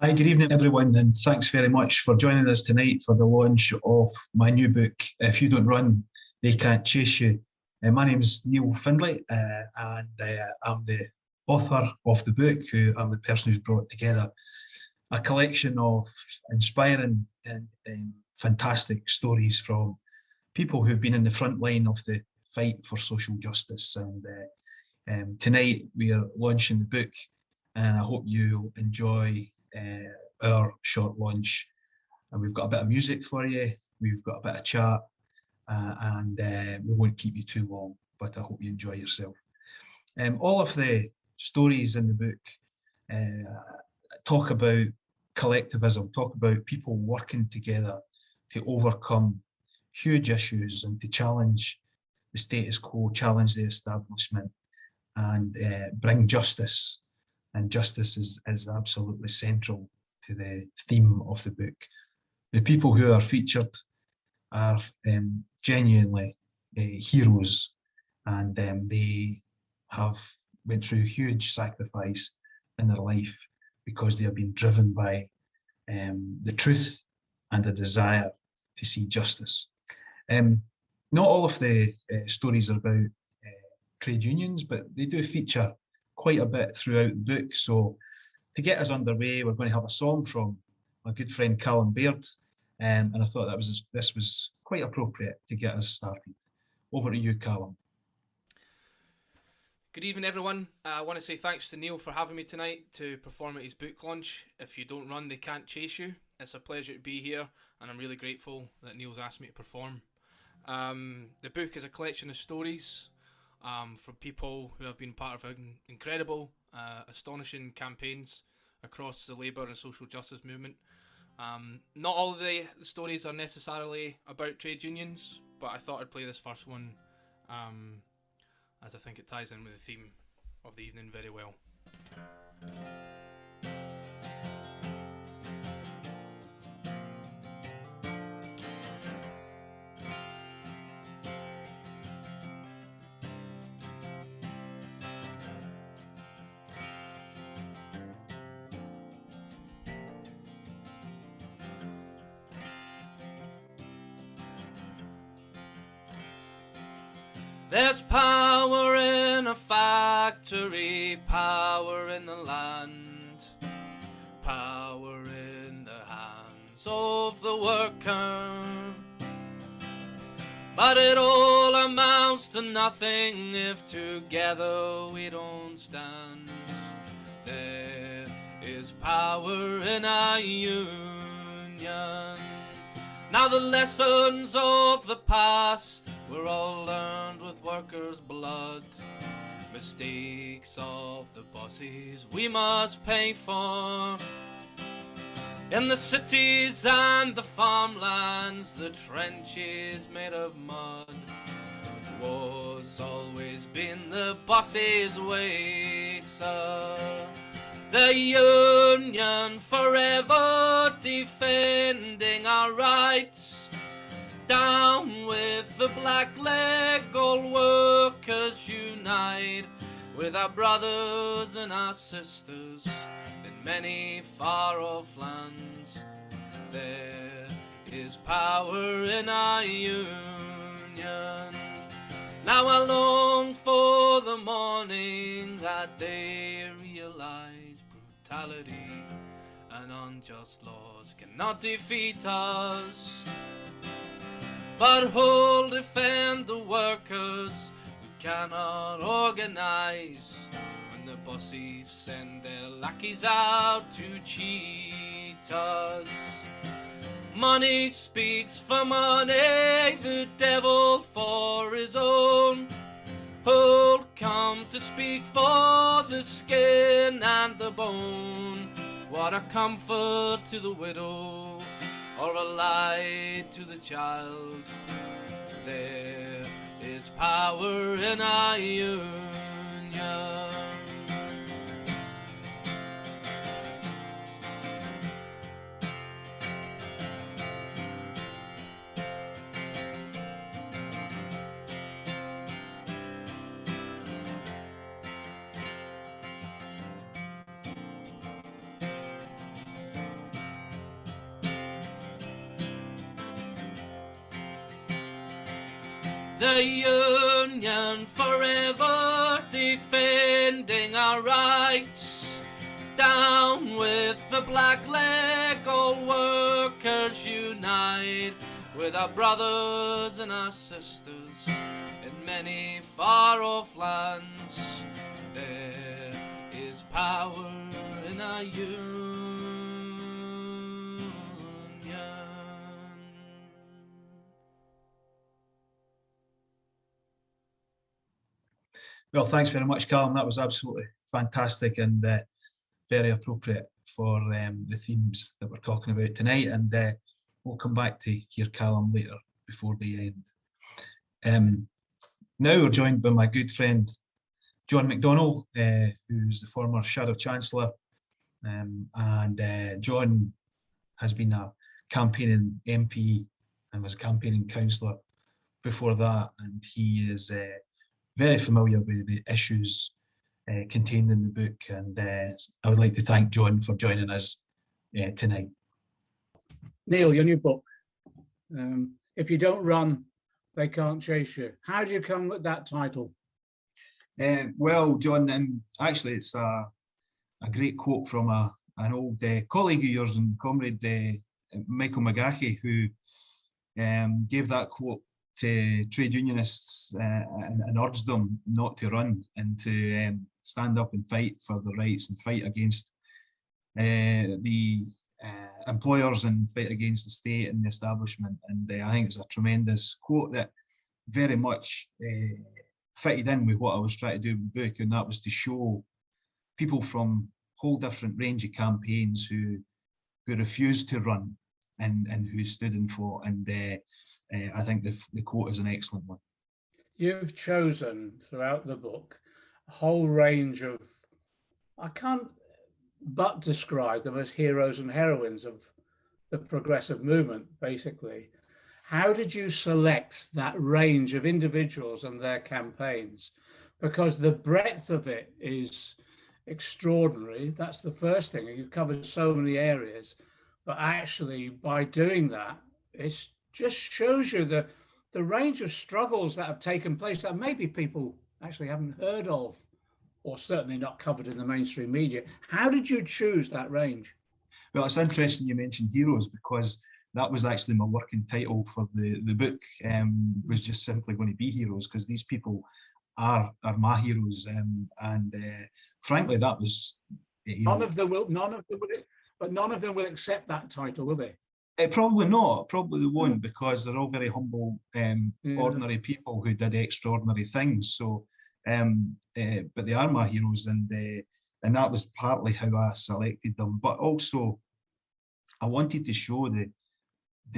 Hi, good evening, everyone, and thanks very much for joining us tonight for the launch of my new book, If You Don't Run, They Can't Chase You. My name is Neil Findlay, and I'm the author of the book, who I'm the person who's brought together a collection of inspiring and fantastic stories from people who've been in the front line of the fight for social justice. And tonight we are launching the book, and I hope you'll enjoy our short launch. And we've got a bit of music for you, we've got a bit of chat, and we won't keep you too long, but I hope you enjoy yourself. All of the stories in the book talk about collectivism, talk about people working together to overcome huge issues and to challenge the status quo, challenge the establishment, and bring justice. And justice is absolutely central to the theme of the book. The people who are featured are genuinely heroes, and they have went through huge sacrifice in their life because they have been driven by the truth and a desire to see justice. Not all of the stories are about trade unions, but they do feature quite a bit throughout the book. So to get us underway, we're going to have a song from my good friend Calum Baird, and I thought this was quite appropriate to get us started. Over to you, Calum. Good evening, everyone. I want to say thanks to Neil for having me tonight to perform at his book launch. If you don't run, they can't chase you. It's a pleasure to be here, and I'm really grateful that Neil's asked me to perform. The book is a collection of stories from people who have been part of incredible, astonishing campaigns across the labour and social justice movement. Not all of the stories are necessarily about trade unions, but I thought I'd play this first one as I think it ties in with the theme of the evening very well. There's power in a factory, power in the land, power in the hands of the worker. But it all amounts to nothing if together we don't stand. There is power in our union. Now the lessons of the past were all learned with workers' blood. Mistakes of the bosses we must pay for. In the cities and the farmlands, the trenches made of mud. It was always been the bosses' way, sir. The union forever defending our rights. Down with the black leg, all workers unite with our brothers and our sisters in many far-off lands. There is power in our union. Now I long for the morning that they realize brutality and unjust laws cannot defeat us. But who'll defend the workers who cannot organize when the bosses send their lackeys out to cheat us? Money speaks for money, the devil for his own. Who'll come to speak for the skin and the bone? What a comfort to the widow, or a light to the child. There is power in our union. The Union forever defending our rights. Down with the black leg, all workers unite with our brothers and our sisters in many far-off lands. There is power in our union. Well, thanks very much, Calum. That was absolutely fantastic and very appropriate for the themes that we're talking about tonight. And we'll come back to hear Calum later before the end. Now we're joined by my good friend, John McDonnell, who's the former Shadow Chancellor. John has been a campaigning MP and was a campaigning councillor before that. And he is very familiar with the issues contained in the book, and I would like to thank John for joining us tonight. Neil, your new book, If You Don't Run, They Can't Chase You. How did you come with that title? Well, John, actually it's a great quote from an old colleague of yours and comrade, Michael McGahey, who gave that quote to trade unionists and urged them not to run and to stand up and fight for their rights and fight against the employers and fight against the state and the establishment. And I think it's a tremendous quote that very much fitted in with what I was trying to do with the book, and that was to show people from a whole different range of campaigns who refused to run and who stood and fought. And I think the quote is an excellent one. You've chosen throughout the book a whole range of, I can't but describe them as heroes and heroines of the progressive movement, basically. How did you select that range of individuals and their campaigns? Because the breadth of it is extraordinary. That's the first thing. You've covered so many areas, but actually by doing that, it just shows you the range of struggles that have taken place that maybe people actually haven't heard of, or certainly not covered in the mainstream media. How did you choose that range? Well, it's interesting you mentioned heroes, because that was actually my working title for the book, was just simply going to be heroes, because these people are my heroes. Frankly, that was... None of them will accept that title, will they? Probably not. Probably they won't, because they're all very humble, ordinary people who did extraordinary things. So, but they are my heroes, and that was partly how I selected them. But also, I wanted to show the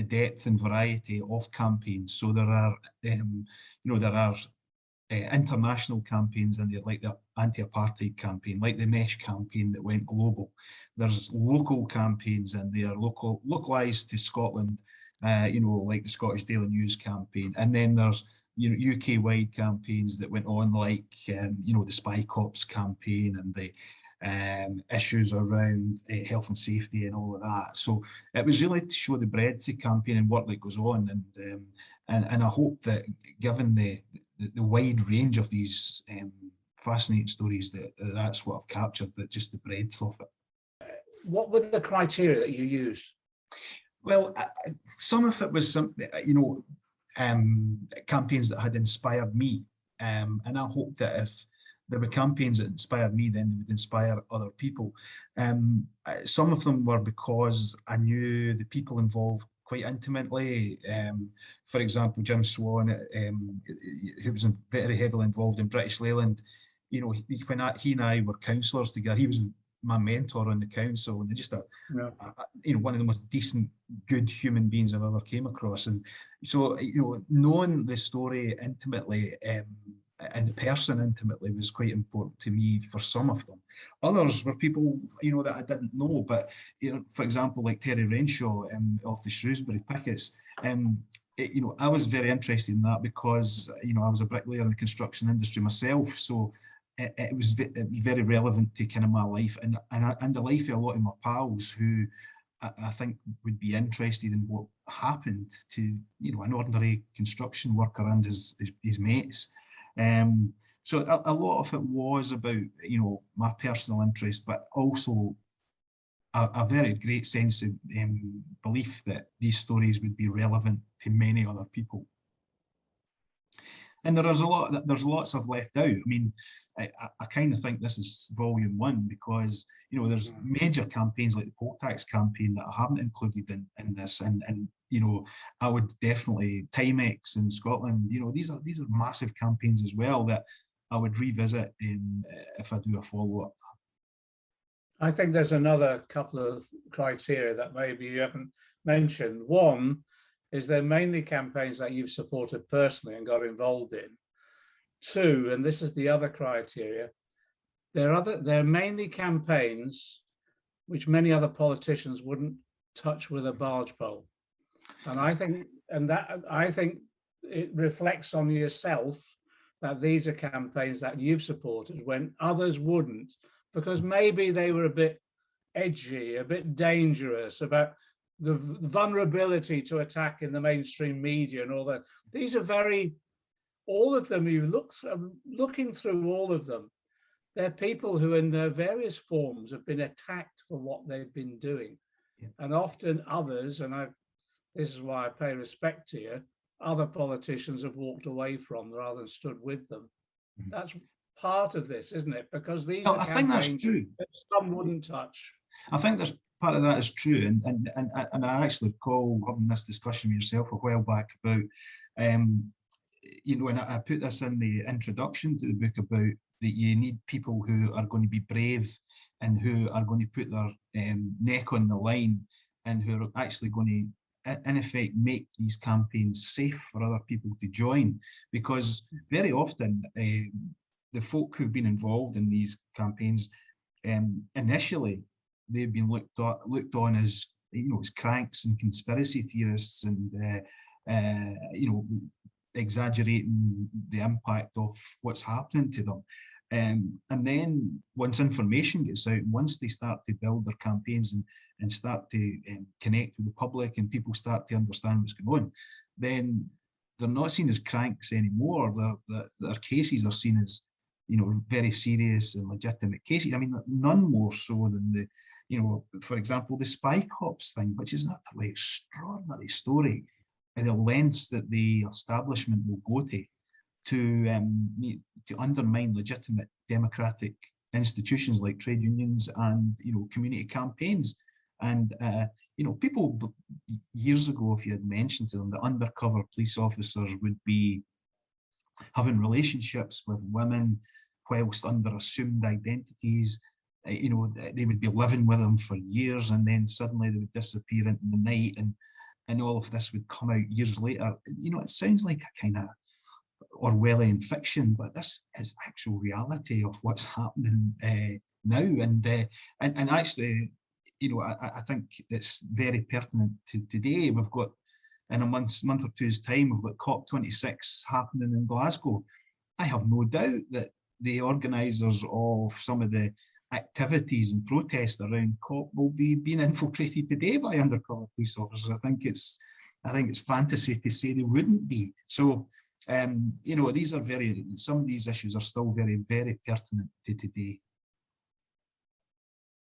depth and variety of campaigns. So there are, there are international campaigns in there, like the anti-apartheid campaign, like the Mesh campaign that went global. There's local campaigns in there, localized to Scotland, like the Scottish Daily News campaign. And then there's, UK-wide campaigns that went on, like, the Spy Cops campaign and the issues around health and safety and all of that. So it was really to show the breadth of campaign and work that goes on. And I hope that, given the wide range of these fascinating stories, that's what I've captured, that just the breadth of it. What were the criteria that you used? Well, some of it was campaigns that had inspired me, and I hope that if there were campaigns that inspired me, then they would inspire other people. Some of them were because I knew the people involved quite intimately. For example, Jim Swan, who was very heavily involved in British Leyland, when he and I were councillors together, he was my mentor on the council, and just one of the most decent, good human beings I've ever came across. And so, knowing the story intimately and the person intimately was quite important to me for some of them. Others were people, that I didn't know, but, for example, like Terry Renshaw of the Shrewsbury Pickets, I was very interested in that because, I was a bricklayer in the construction industry myself. So it was very relevant to kind of my life and the life of a lot of my pals who I think would be interested in what happened to, you know, an ordinary construction worker and his mates. So a lot of it was about, you know, my personal interest, but also a very great sense of belief that these stories would be relevant to many other people. And there's lots I've left out. I mean, I kind of think this is volume one because, you know, there's major campaigns like the poll tax campaign that I haven't included in this, and you know, I would definitely Timex in Scotland. You know, these are massive campaigns as well that I would revisit if I do a follow up. I think there's another couple of criteria that maybe you haven't mentioned. One is they're mainly campaigns that you've supported personally and got involved in. Two, and this is the other criteria, they're mainly campaigns which many other politicians wouldn't touch with a barge pole. And I think it reflects on yourself that these are campaigns that you've supported when others wouldn't, because maybe they were a bit edgy, a bit dangerous about the vulnerability to attack in the mainstream media and all that. These are all of them, looking through all of them, they're people who in their various forms have been attacked for what they've been doing. Yeah. And often others, and this is why I pay respect to you, other politicians have walked away from rather than stood with them. Mm-hmm. That's part of this, isn't it? Because these are campaigns, I think that's true, that some wouldn't touch. I think there's part of that is true, and I actually recall having this discussion with yourself a while back about, you know, and I put this in the introduction to the book about that you need people who are going to be brave and who are going to put their neck on the line and who are actually going to, in effect, make these campaigns safe for other people to join, because very often the folk who've been involved in these campaigns, initially they've been looked on as, you know, as cranks and conspiracy theorists and you know, exaggerating the impact of what's happening to them. And then once information gets out, once they start to build their campaigns and start to connect with the public and people start to understand what's going on, then they're not seen as cranks anymore. Their cases are seen as, you know, very serious and legitimate cases. I mean, none more so than the, you know, for example, the spy cops thing, which is an utterly extraordinary story, and the lengths that the establishment will go to undermine legitimate democratic institutions like trade unions and, you know, community campaigns. And, you know, people years ago, if you had mentioned to them that undercover police officers would be having relationships with women whilst under assumed identities, you know, they would be living with them for years and then suddenly they would disappear into the night, and all of this would come out years later. You know, it sounds like a kind of Orwellian fiction, but this is actual reality of what's happening now. And actually, you know, I think it's very pertinent to today. We've got, in a month or two's time, we've got COP26 happening in Glasgow. I have no doubt that the organisers of some of the activities and protests around COP will be being infiltrated today by undercover police officers. I think it's fantasy to say they wouldn't be. So, you know, some of these issues are still very, very pertinent to today.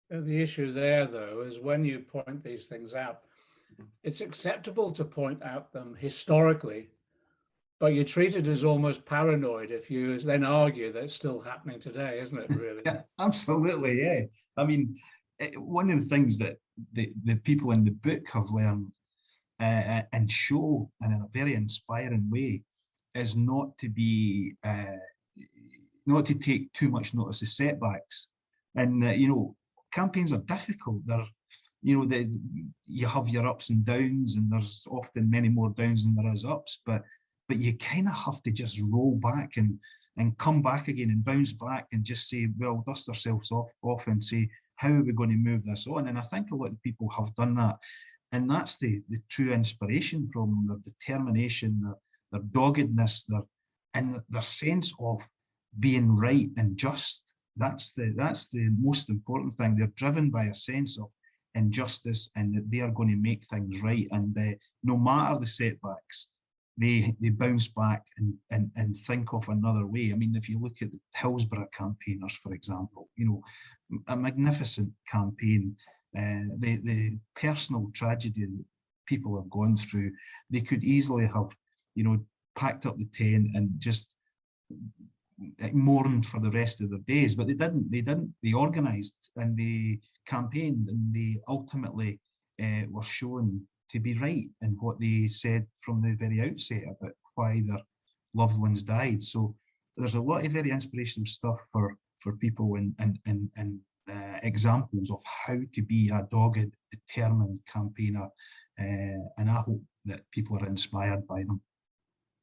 The issue there, though, is when you point these things out, it's acceptable to point out them historically, but you're treated as almost paranoid if you then argue that it's still happening today, isn't it, really? Yeah, absolutely, yeah. I mean, one of the things that the people in the book have learned and show in a very inspiring way is not to take too much notice of setbacks. And, you know, campaigns are difficult. They're, you know, you have your ups and downs, and there's often many more downs than there is ups, but you kind of have to just roll back and come back again and bounce back and just say, well, dust ourselves off and say, how are we going to move this on? And I think a lot of people have done that. And that's the true inspiration from their determination, their doggedness, their sense of being right and just. That's the most important thing. They're driven by a sense of injustice and that they are going to make things right. And no matter the setbacks, they bounce back and think of another way. I mean, if you look at the Hillsborough campaigners, for example, you know, a magnificent campaign. The personal tragedy that people have gone through, they could easily have, you know, packed up the tent and just mourned for the rest of their days, but they didn't. They organised and they campaigned, and they ultimately were shown to be right in what they said from the very outset about why their loved ones died. So there's a lot of very inspirational stuff for people and examples of how to be a dogged, determined campaigner, and I hope that people are inspired by them.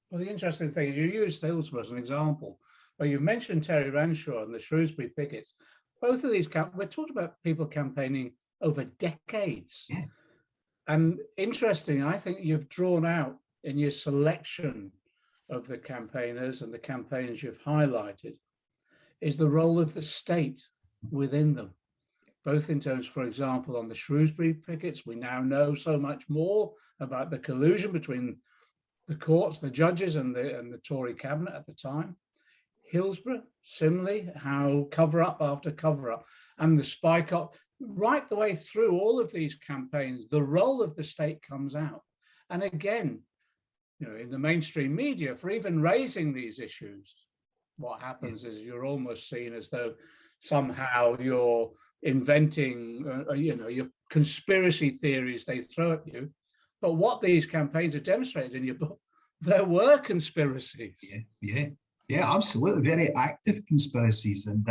Well, the interesting thing is you used Hillsborough as an example, but you mentioned Terry Ranshaw and the Shrewsbury pickets. Both of these, we're talking about people campaigning over decades. Yeah. And interesting, I think you've drawn out in your selection of the campaigners and the campaigns you've highlighted is the role of the state within them, both in terms, for example, on the Shrewsbury pickets, we now know so much more about the collusion between the courts, the judges and the Tory cabinet at the time. Hillsborough, similarly, how cover up after cover up, and the spike up, right the way through all of these campaigns, the role of the state comes out. And again, you know, in the mainstream media, for even raising these issues, what happens is you're almost seen as though somehow you're inventing, you know, your conspiracy theories they throw at you. But what these campaigns have demonstrated in your book, there were conspiracies. Yeah, absolutely. Very active conspiracies and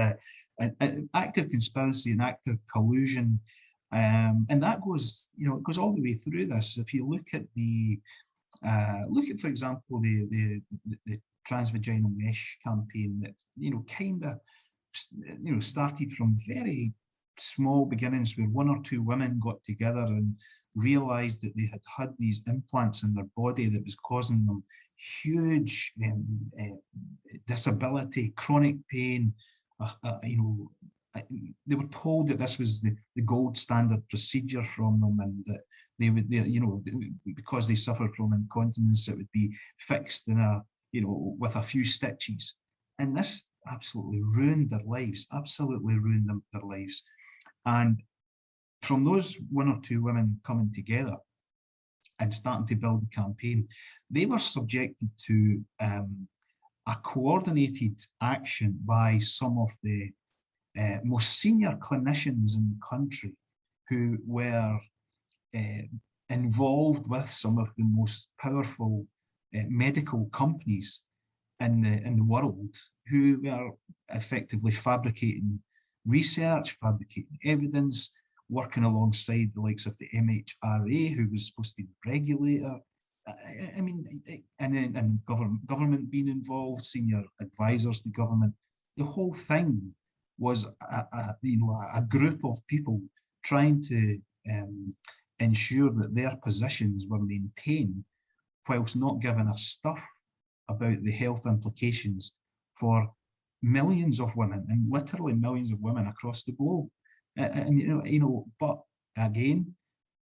active conspiracy and active collusion. And that goes, you know, it goes all the way through this. If you look at for example, the transvaginal mesh campaign that, you know, kind of, you know, started from very small beginnings where one or two women got together and realized that they had these implants in their body that was causing them huge disability, chronic pain. You know, they were told that this was the gold standard procedure from them, and that you know, because they suffered from incontinence, it would be fixed in you know, with a few stitches. And this absolutely ruined their lives, their lives. And from those one or two women coming together and starting to build the campaign, they were subjected to a coordinated action by some of the most senior clinicians in the country who were involved with some of the most powerful medical companies in the world, who were effectively fabricating research, fabricating evidence, working alongside the likes of the MHRA, who was supposed to be the regulator. I mean, and government being involved, senior advisors to government. The whole thing was a group of people trying to ensure that their positions were maintained, whilst not giving a stuff about the health implications for millions of women, and literally millions of women across the globe. And you know, but again,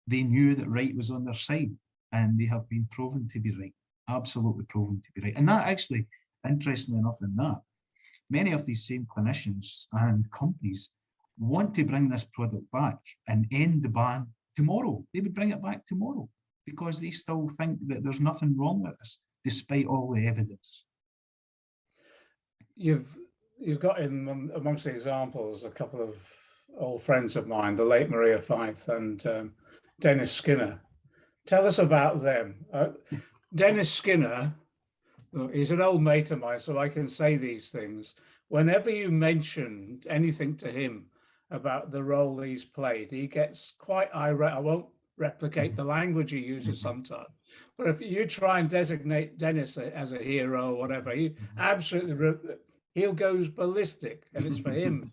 they knew that right was on their side, and they have been proven to be right, absolutely proven to be right. And that actually, interestingly enough, in that, many of these same clinicians and companies want to bring this product back and end the ban tomorrow. They would bring it back tomorrow because they still think that there's nothing wrong with this, despite all the evidence. You've got in amongst the examples a couple of old friends of mine, the late Maria Fythe and Dennis Skinner. Tell us about them. Dennis Skinner, he's an old mate of mine, so I can say these things. Whenever you mention anything to him about the role he's played, he gets quite irate. I won't replicate the language he uses sometimes, but if you try and designate Dennis as a hero or whatever, he absolutely, he'll goes ballistic. And it's for him,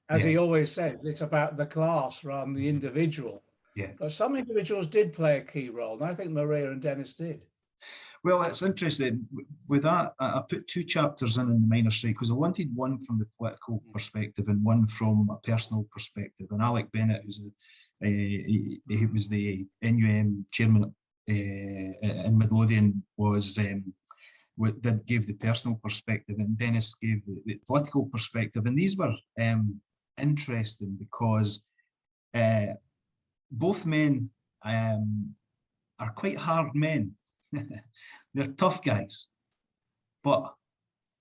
as he always said, it's about the class rather than the individual. Yeah. But some individuals did play a key role, and I think Maria and Dennis did. Well, it's interesting. With that, I put two chapters in the minor strike because I wanted one from the political perspective and one from a personal perspective. And Alec Bennett, he was the NUM chairman in Midlothian, did give the personal perspective, and Dennis gave the political perspective. And these were interesting because both men are quite hard men. They're tough guys, but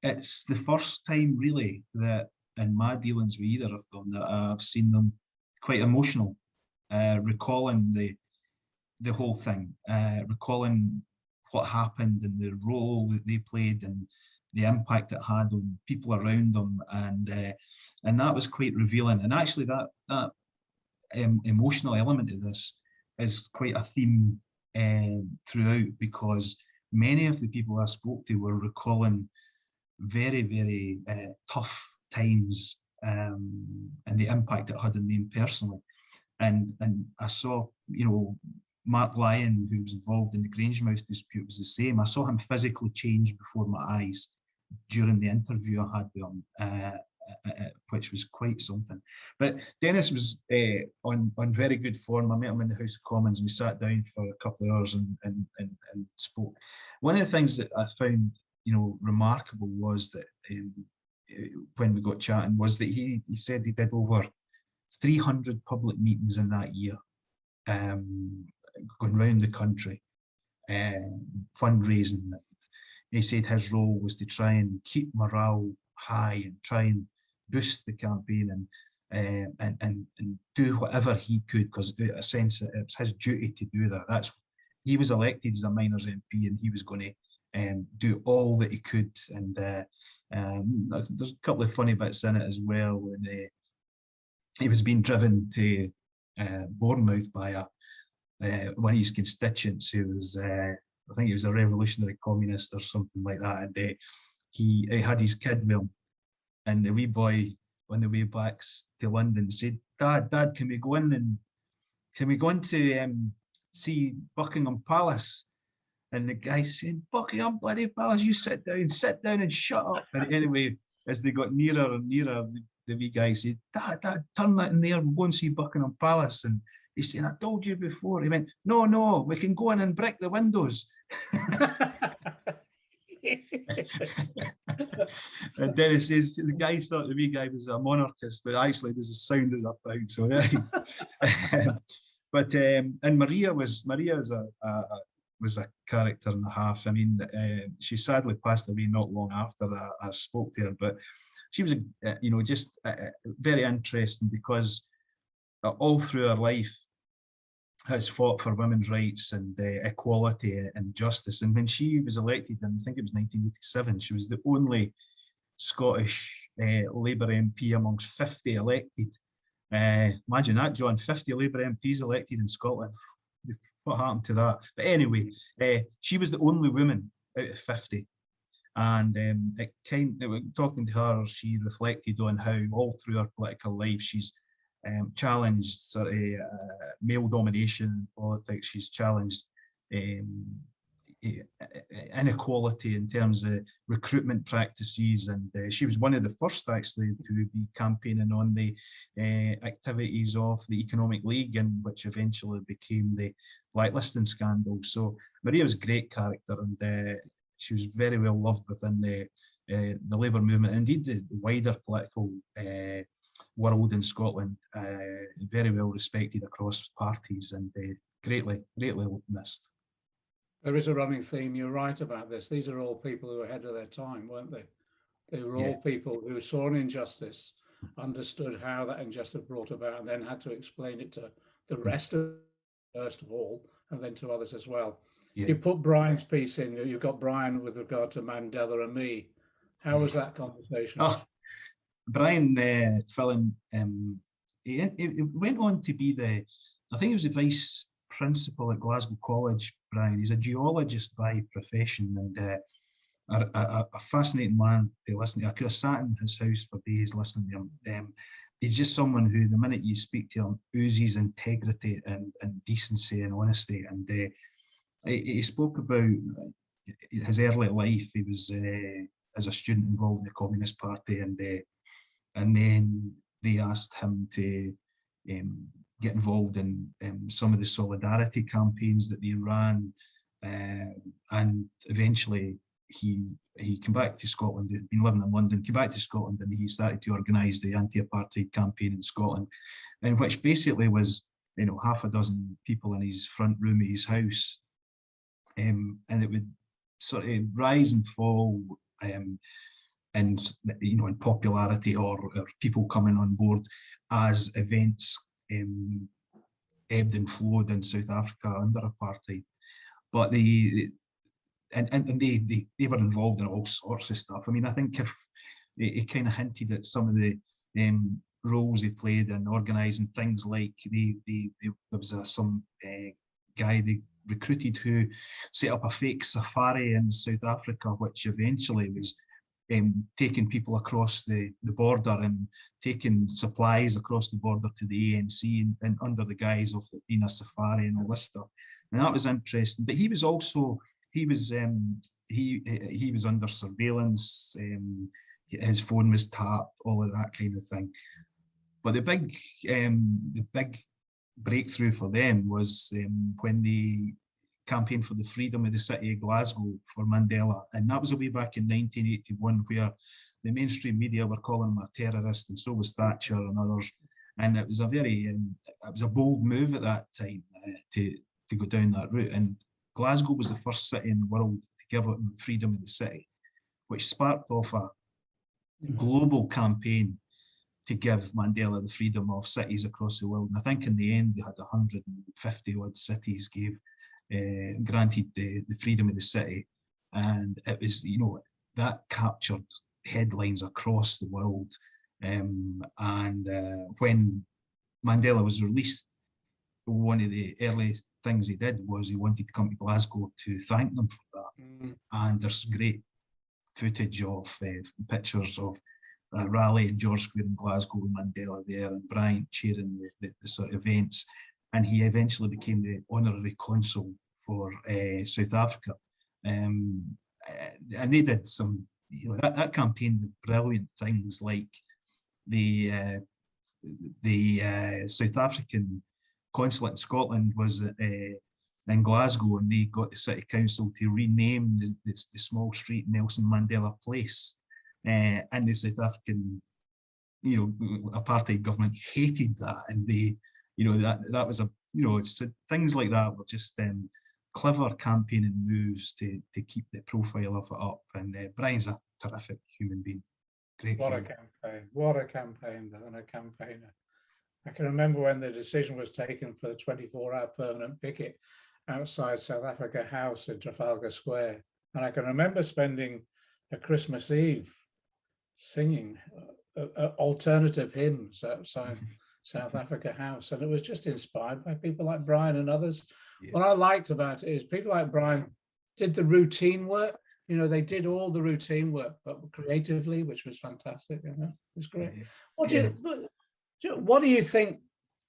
it's the first time really that in my dealings with either of them that I've seen them quite emotional, recalling the whole thing, recalling what happened and the role that they played and the impact it had on people around them, and that was quite revealing. And actually, that emotional element of this is quite a theme throughout, because many of the people I spoke to were recalling very, very tough times and the impact it had on them personally. And I saw, Mark Lyon, who was involved in the Grangemouth dispute, was the same. I saw him physically change before my eyes during the interview I had with him, which was quite something. But Dennis was on very good form. I met him in the House of Commons. We sat down for a couple of hours and spoke. One of the things that I found, remarkable was that when we got chatting, was that he said he did over 300 public meetings in that year, going around the country, fundraising. He said his role was to try and keep morale high and try and boost the campaign and do whatever he could, because in a sense it was his duty to do that. He was elected as a minors MP, and he was going to do all that he could. And there's a couple of funny bits in it as well when he was being driven to Bournemouth by one of his constituents who was, I think he was a revolutionary communist or something like that, and he had his kid with him, and the wee boy on the way back to London said, Dad, can we go in to see Buckingham Palace? And the guy said, Buckingham bloody Palace, you sit down and shut up. And anyway, as they got nearer and nearer, the wee guy said, Dad, turn that in there, we'll go and see Buckingham Palace. And he said, I told you before. He went, no, we can go in and break the windows. And Dennis says the guy thought the wee guy was a monarchist, but actually was as sound as a pound. So there. But and Maria was a character and a half. I mean, she sadly passed away not long after I spoke to her, but she was just very interesting, because all through her life has fought for women's rights and equality and justice. And when she was elected, and I think it was 1987, she was the only Scottish Labour MP amongst 50 elected. Imagine that, John, 50 Labour MPs elected in Scotland. What happened to that? But anyway, she was the only woman out of 50. And talking to her, she reflected on how all through her political life she's challenged sort of male domination in politics. She's challenged inequality in terms of recruitment practices, and she was one of the first actually to be campaigning on the activities of the Economic League, and which eventually became the blacklisting scandal. So Maria was a great character, and she was very well loved within the Labour movement, indeed the wider political world in Scotland, very well respected across parties, and greatly missed. There is a running theme, you're right about this. These are all people who were ahead of their time, weren't they? They were all people who saw an injustice, understood how that injustice brought about, and then had to explain it to the rest of, first of all, and then to others as well. Yeah. You put Brian's piece in, you've got Brian with regard to Mandela and me. How was that conversation? Oh, Brian Fillon, he went on to be I think he was the vice principal at Glasgow College, Brian. He's a geologist by profession, and a fascinating man to listen to. I could have sat in his house for days listening to him. He's just someone who, the minute you speak to him, oozes integrity and decency and honesty. And he spoke about his early life. He was as a student involved in the Communist Party, and then they asked him to get involved in some of the solidarity campaigns that they ran, and eventually he came back to Scotland. He'd been living in London, came back to Scotland, and he started to organise the anti-apartheid campaign in Scotland, and which basically was, you know, half a dozen people in his front room of his house, and it would sort of rise and fall, and, you know, in popularity or people coming on board as events ebbed and flowed in South Africa under apartheid. But they were involved in all sorts of stuff. I mean, I think if he kind of hinted at some of the roles he played in organising things, like there was some guy they recruited who set up a fake safari in South Africa, which eventually was taking people across the border and taking supplies across the border to the ANC, and under the guise of it being a safari and all this stuff. And that was interesting. But he was also, he was under surveillance. His phone was tapped, all of that kind of thing. But the big breakthrough for them was when they campaigned for the freedom of the city of Glasgow for Mandela, and that was a way back in 1981, where the mainstream media were calling him a terrorist, and so was Thatcher and others. And it was a bold move at that time to go down that route. And Glasgow was the first city in the world to give up the freedom of the city, which sparked off a global campaign to give Mandela the freedom of cities across the world. And I think in the end they had 150 odd cities granted the freedom of the city, and it was, you know, that captured headlines across the world. And when Mandela was released, one of the earliest things he did was he wanted to come to Glasgow to thank them for that. And there's great footage of pictures of a rally in George Square in Glasgow with Mandela there and Bryant chairing the sort of events. And he eventually became the honorary consul for South Africa. And they did some, you know, that campaign did brilliant things, like the South African consulate in Scotland was in Glasgow, and they got the city council to rename the small street Nelson Mandela Place. And the South African, you know, apartheid government hated that, and they, you know, that was a, you know, it's things like that were just clever campaigning moves to keep the profile of it up. And Brian's a terrific human being. Great. What a campaign! What a campaign, and a campaigner. I can remember when the decision was taken for the 24-hour permanent picket outside South Africa House in Trafalgar Square, and I can remember spending a Christmas Eve singing alternative hymns outside South Africa House, and it was just inspired by people like Brian and others. Yeah. What I liked about it is people like Brian did the routine work. You know, they did all the routine work, but creatively, which was fantastic. You know, it's great. Yeah. What do you think?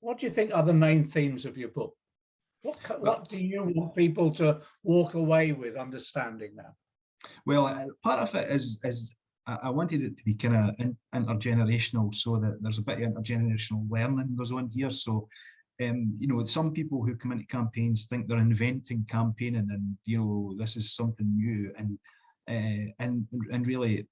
What do you think are the main themes of your book? What do you want people to walk away with understanding now? Well, part of it is I wanted it to be kind of intergenerational, so that there's a bit of intergenerational learning goes on here. So, you know, some people who come into campaigns think they're inventing campaigning, and, you know, this is something new, and really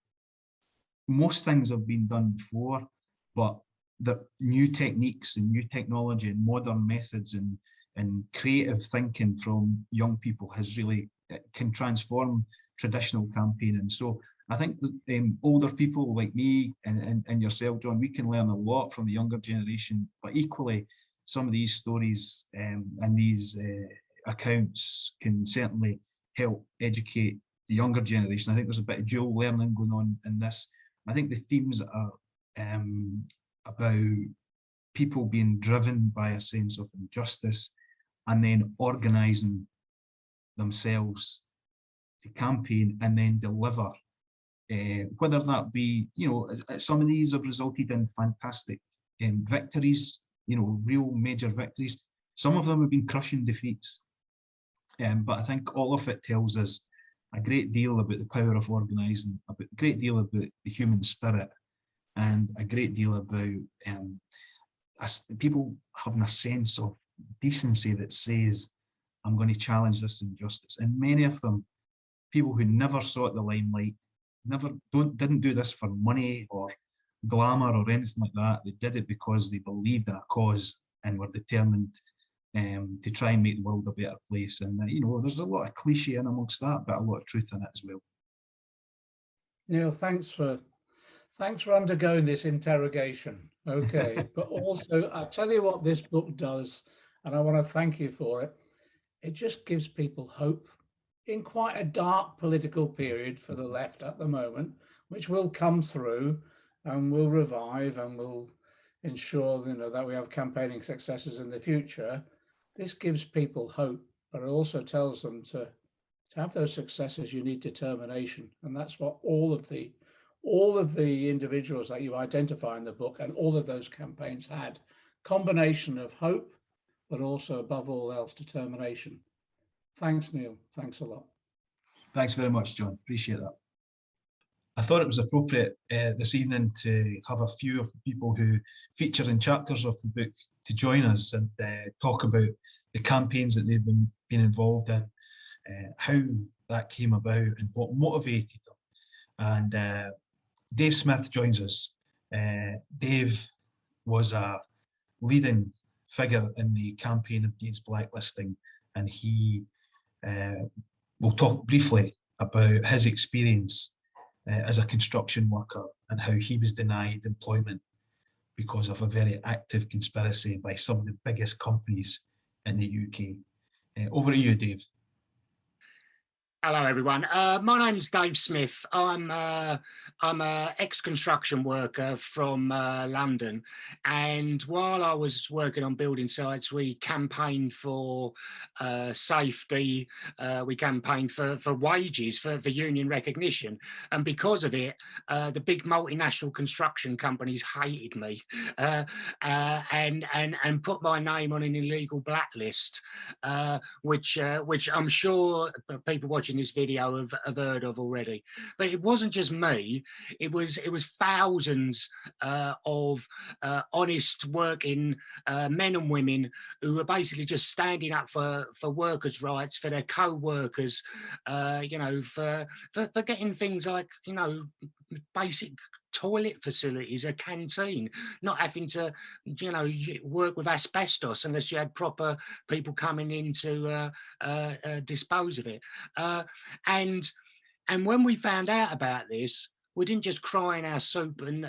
most things have been done before, but the new techniques and new technology and modern methods and creative thinking from young people has really, can transform traditional campaigning. So I think older people like me and yourself, John, we can learn a lot from the younger generation, but equally some of these stories and these accounts can certainly help educate the younger generation. I think there's a bit of dual learning going on in this. I think the themes are about people being driven by a sense of injustice and then organising themselves to campaign and then deliver, whether that be, you know, some of these have resulted in fantastic victories, you know, real major victories. Some of them have been crushing defeats. But I think all of it tells us a great deal about the power of organising, a great deal about the human spirit, and a great deal about people having a sense of decency that says, I'm going to challenge this injustice. And many of them, people who never sought the limelight, didn't do this for money or glamour or anything like that. They did it because they believed in a cause and were determined to try and make the world a better place. And you know, there's a lot of cliche in amongst that, but a lot of truth in it as well. Neil, thanks for undergoing this interrogation. Okay, but also I tell you what this book does, and I want to thank you for it. It just gives people hope in quite a dark political period for the left at the moment, which will come through and will revive and will ensure, you know, that we have campaigning successes in the future. This gives people hope, but it also tells them to have those successes, you need determination, and that's what all of the individuals that you identify in the book and all of those campaigns had. Combination of hope, but also above all else, determination. Thanks, Neil. Thanks a lot. Thanks very much, John. Appreciate that. I thought it was appropriate this evening to have a few of the people who feature in chapters of the book to join us and talk about the campaigns that they've been involved in, how that came about and what motivated them. And Dave Smith joins us. Dave was a leading figure in the campaign against blacklisting, and he will talk briefly about his experience as a construction worker and how he was denied employment because of a very active conspiracy by some of the biggest companies in the UK. Over to you, Dave. Hello, everyone. My name is Dave Smith. I'm an ex-construction worker from London, and while I was working on building sites, we campaigned for safety. We campaigned for wages, for union recognition, and because of it, the big multinational construction companies hated me and put my name on an illegal blacklist, which I'm sure people watching this video have heard of already. But it wasn't just me, it was thousands of honest working men and women who were basically just standing up for workers' rights, for their co-workers, you know, for getting things like, you know, basic toilet facilities, a canteen, not having to, you know, work with asbestos unless you had proper people coming in to dispose of it. And when we found out about this, we didn't just cry in our soup and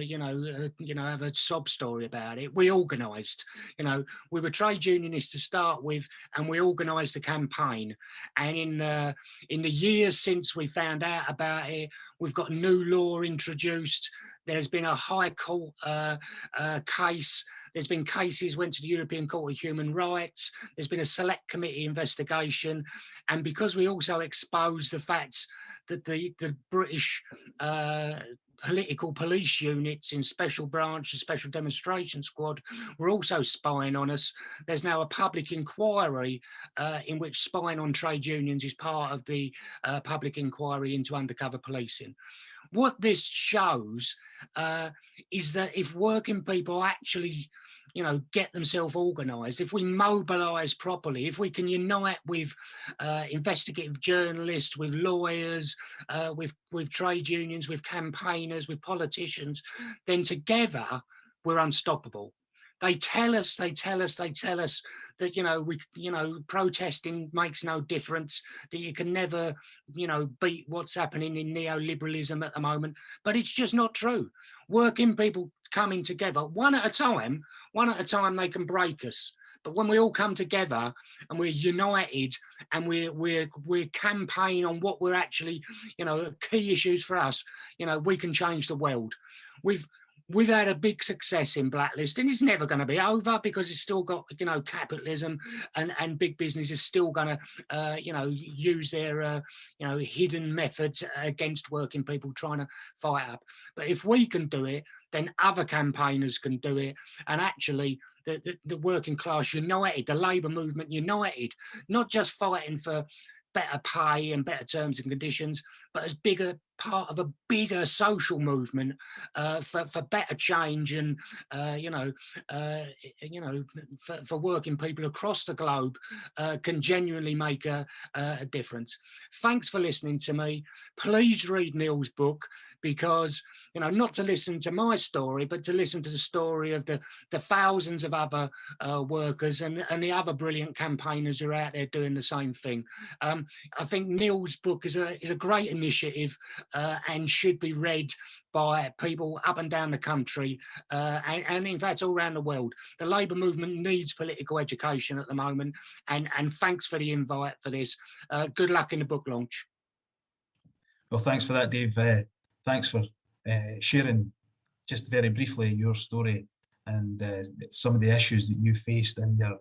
you know, have a sob story about it. We organised. You know, we were trade unionists to start with, and we organised a campaign. And in the years since we found out about it, we've got new law introduced. There's been a High Court case. There's been cases went to the European Court of Human Rights. There's been a select committee investigation. And because we also exposed the facts that the British political police units in Special Branch and Special Demonstration Squad were also spying on us, there's now a public inquiry in which spying on trade unions is part of the public inquiry into undercover policing. What this shows is that if working people actually, you know, get themselves organised, if we mobilise properly, if we can unite with investigative journalists, with lawyers, with trade unions, with campaigners, with politicians, then together we're unstoppable. They tell us that, you know, protesting makes no difference, that you can never, you know, beat what's happening in neoliberalism at the moment. But it's just not true. Working people coming together, one at a time, they can break us. But when we all come together and we're united and we're campaign on what we're actually, you know, key issues for us, you know, we can change the world. We've had a big success in blacklisting. It's never going to be over because it's still got, you know, capitalism and big business is still going to, you know, use their, you know, hidden methods against working people trying to fight up. But if we can do it, then other campaigners can do it. And actually, the working class united, the Labour movement united, not just fighting for better pay and better terms and conditions, but as bigger part of a bigger social movement for better change and for working people across the globe can genuinely make a difference. Thanks for listening to me. Please read Neil's book, because not to listen to my story, but to listen to the story of the thousands of other workers and the other brilliant campaigners who are out there doing the same thing. I think Neil's book is a great initiative and should be read by people up and down the country and in fact all around the world. The Labour movement needs political education at the moment, and thanks for the invite for this. Good luck in the book launch. Well, thanks for that, Dave. Thanks for sharing just very briefly your story and some of the issues that you faced and your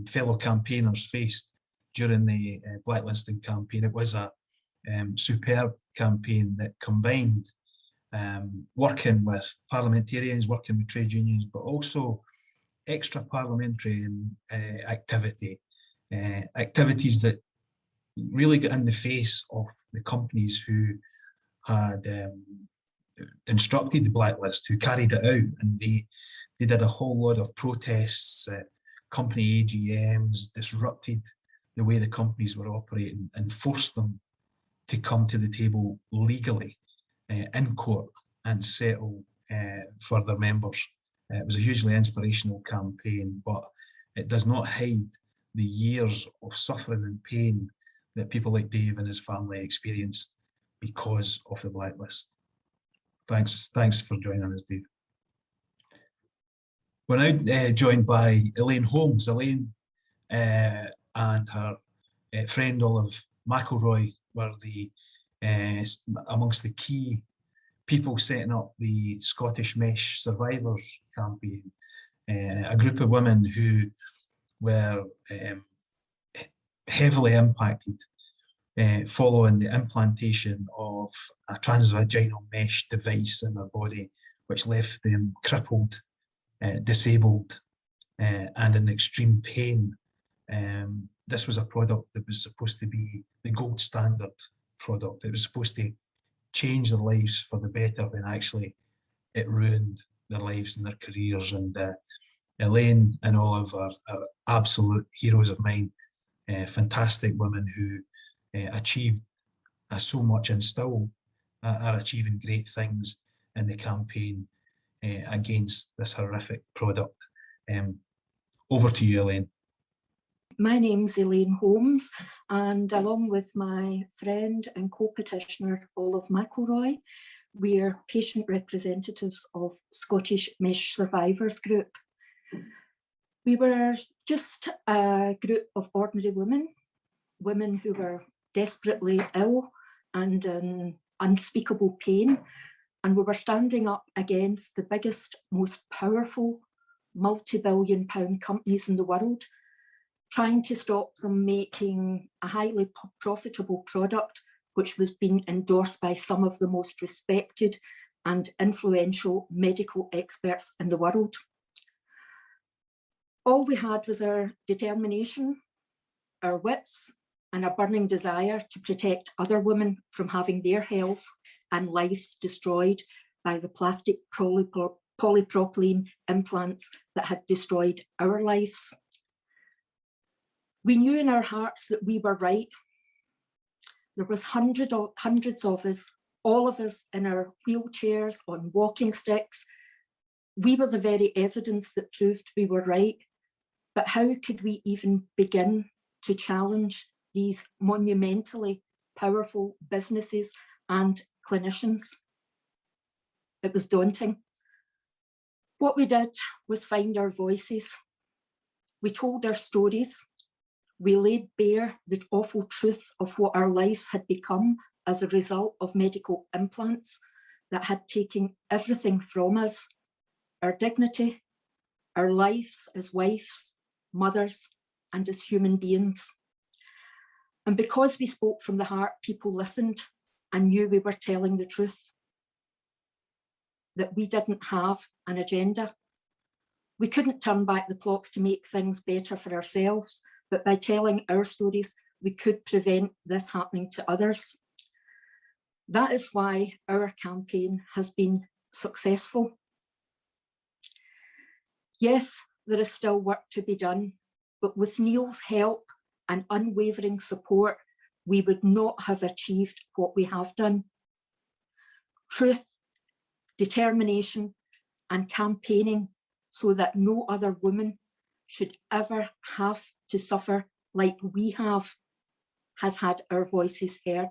fellow campaigners faced during the blacklisting campaign. It was a superb campaign that combined working with parliamentarians, working with trade unions, but also extra parliamentary activities that really got in the face of the companies who had instructed the blacklist, who carried it out, and they did a whole lot of protests, company AGMs, disrupted the way the companies were operating and forced them to come to the table legally in court and settle for their members. It was a hugely inspirational campaign, but it does not hide the years of suffering and pain that people like Dave and his family experienced because of the blacklist. Thanks for joining us, Dave. We're now joined by Elaine Holmes. Elaine and her friend Olive McElroy were amongst the key people setting up the Scottish Mesh Survivors campaign, a group of women who were heavily impacted following the implantation of a transvaginal mesh device in their body, which left them crippled, disabled, and in extreme pain. This was a product that was supposed to be the gold standard product. It was supposed to change their lives for the better, when actually it ruined their lives and their careers. And Elaine and Olive are absolute heroes of mine, fantastic women who achieved so much and still are achieving great things in the campaign against this horrific product. Over to you, Elaine. My name's Elaine Holmes, and along with my friend and co-petitioner Olive McElroy, we're patient representatives of Scottish Mesh Survivors Group. We were just a group of ordinary women who were desperately ill and in unspeakable pain, and we were standing up against the biggest, most powerful multi-billion-pound companies in the world, trying to stop them making a highly profitable product which was being endorsed by some of the most respected and influential medical experts in the world. All we had was our determination, our wits, and a burning desire to protect other women from having their health and lives destroyed by the plastic polypropylene implants that had destroyed our lives. We knew in our hearts that we were right. There was hundreds of us, all of us in our wheelchairs, on walking sticks. We were the very evidence that proved we were right. But how could we even begin to challenge these monumentally powerful businesses and clinicians? It was daunting. What we did was find our voices. We told our stories. We laid bare the awful truth of what our lives had become as a result of medical implants that had taken everything from us: our dignity, our lives as wives, mothers, and as human beings. And because we spoke from the heart, people listened and knew we were telling the truth. that we didn't have an agenda. We couldn't turn back the clocks to make things better for ourselves, but by telling our stories, we could prevent this happening to others. That is why our campaign has been successful. Yes, there is still work to be done, but with Neil's help and unwavering support, we would not have achieved what we have done. Truth, determination, and campaigning so that no other woman should ever have to suffer like we have, has had our voices heard.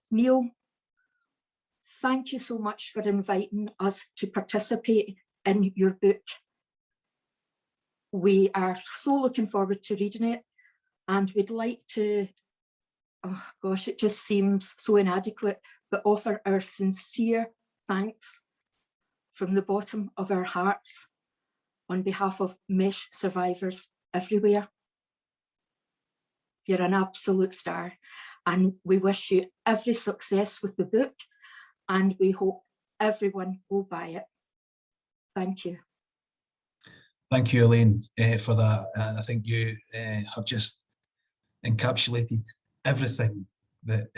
Neil, thank you so much for inviting us to participate in your book. We are so looking forward to reading it, and we'd like to, oh gosh, it just seems so inadequate, but offer our sincere thanks from the bottom of our hearts on behalf of MESH survivors everywhere. You're an absolute star, and we wish you every success with the book, and we hope everyone will buy it. Thank you. Thank you, Elaine, for that. I think you have just encapsulated everything that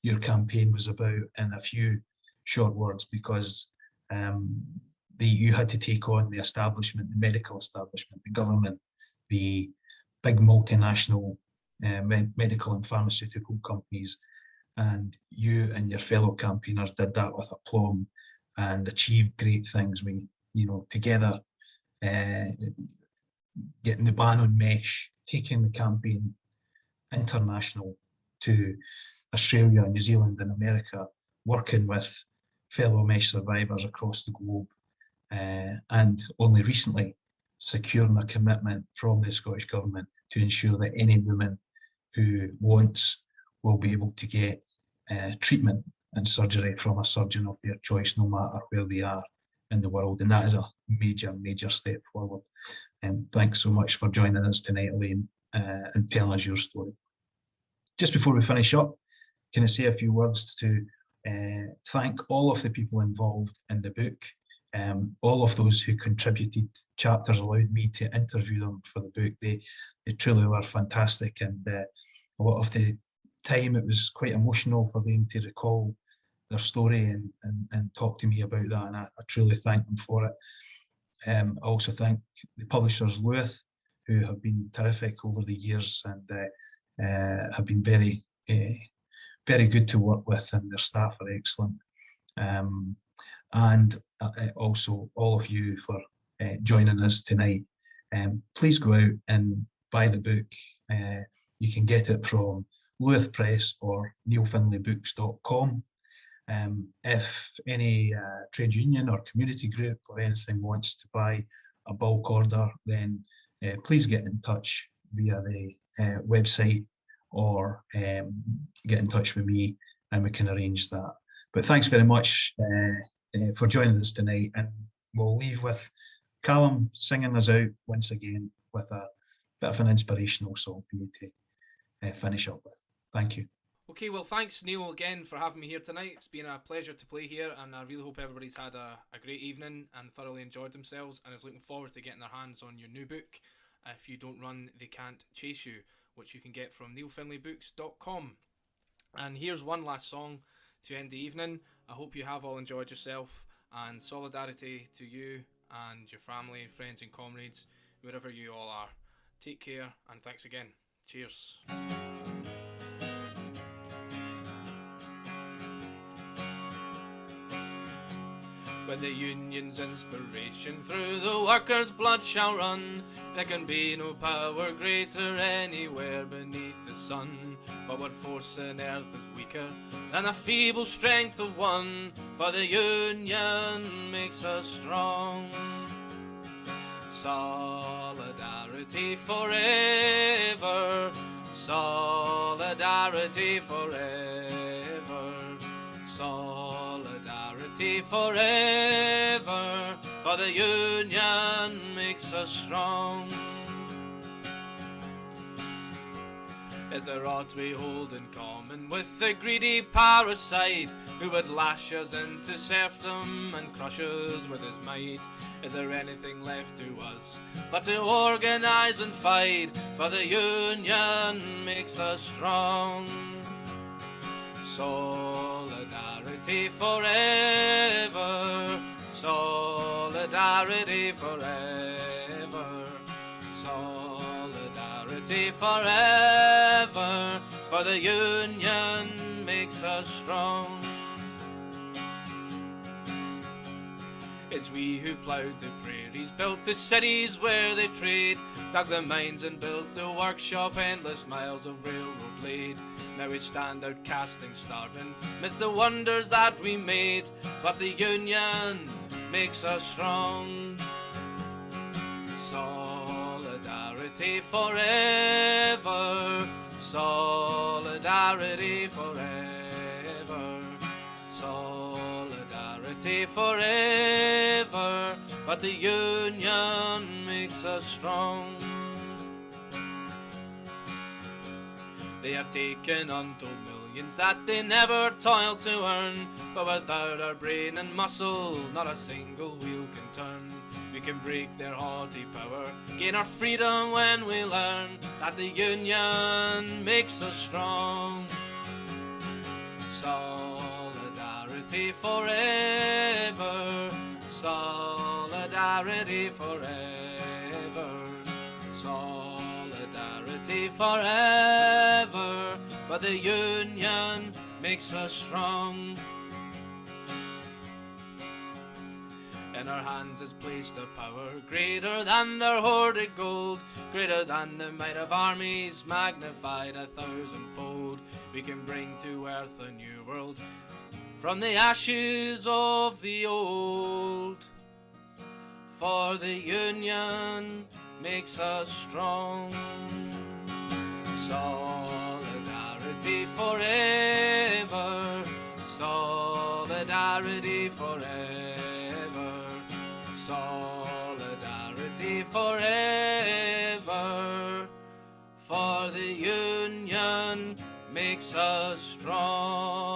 your campaign was about in a few short words, because you had to take on the establishment, the medical establishment, the government, the big multinational medical and pharmaceutical companies, and you and your fellow campaigners did that with aplomb and achieved great things. We, together, getting the ban on MESH, taking the campaign international to Australia, New Zealand and America, working with fellow MESH survivors across the globe, and only recently securing a commitment from the Scottish Government to ensure that any woman who wants will be able to get treatment and surgery from a surgeon of their choice, no matter where they are in the world. And that is a major, major step forward. And thanks so much for joining us tonight, Elaine, and telling us your story. Just before we finish up, can I say a few words to thank all of the people involved in the book. All of those who contributed chapters allowed me to interview them for the book. They truly were fantastic, and a lot of the time it was quite emotional for them to recall their story and talk to me about that, and I truly thank them for it. I also thank the publishers, Lewis, who have been terrific over the years and have been very, very good to work with, and their staff are excellent. And also all of you for joining us tonight. Please go out and buy the book. You can get it from Lewis Press or neilfindlaybooks.com. If any trade union or community group or anything wants to buy a bulk order, then please get in touch via the website, or get in touch with me and we can arrange that. But thanks very much for joining us tonight, and we'll leave with Calum singing us out once again with a bit of an inspirational song for you to finish up with. Thank you. Okay, well, thanks, Neil, again for having me here tonight. It's been a pleasure to play here, and I really hope everybody's had a great evening and thoroughly enjoyed themselves, and is looking forward to getting their hands on your new book, If You Don't Run, They Can't Chase You, which you can get from neilfindlaybooks.com. And here's one last song to end the evening. I hope you have all enjoyed yourself, and solidarity to you and your family, friends and comrades, wherever you all are. Take care, and thanks again. Cheers. When the union's inspiration through the workers' blood shall run, there can be no power greater anywhere beneath the sun. But what force on earth is weaker than the feeble strength of one? For the union makes us strong. Solidarity forever, solidarity forever, solidarity forever, for the union makes us strong. Is there aught we hold in common with the greedy parasite who would lash us into serfdom and crush us with his might? Is there anything left to us but to organise and fight? For the union makes us strong. Solidarity forever, solidarity forever, solidarity forever, for the union makes us strong. It's we who ploughed the prairies, built the cities where they trade, dug the mines and built the workshop, endless miles of railroad laid. Now we stand outcasting, starving, miss the wonders that we made, but the union makes us strong. Solidarity forever, solidarity forever, solidarity forever, but the union makes us strong. They have taken untold millions that they never toiled to earn, but without our brain and muscle, not a single wheel can turn. We can break their haughty power, gain our freedom when we learn that the union makes us strong. Solidarity forever, solidarity forever, solidarity forever, but the union makes us strong. In our hands is placed a power greater than their hoarded gold, greater than the might of armies, magnified 1,000-fold. We can bring to earth a new world from the ashes of the old, for the union makes us strong. Solidarity forever, solidarity forever, solidarity forever, for the union makes us strong.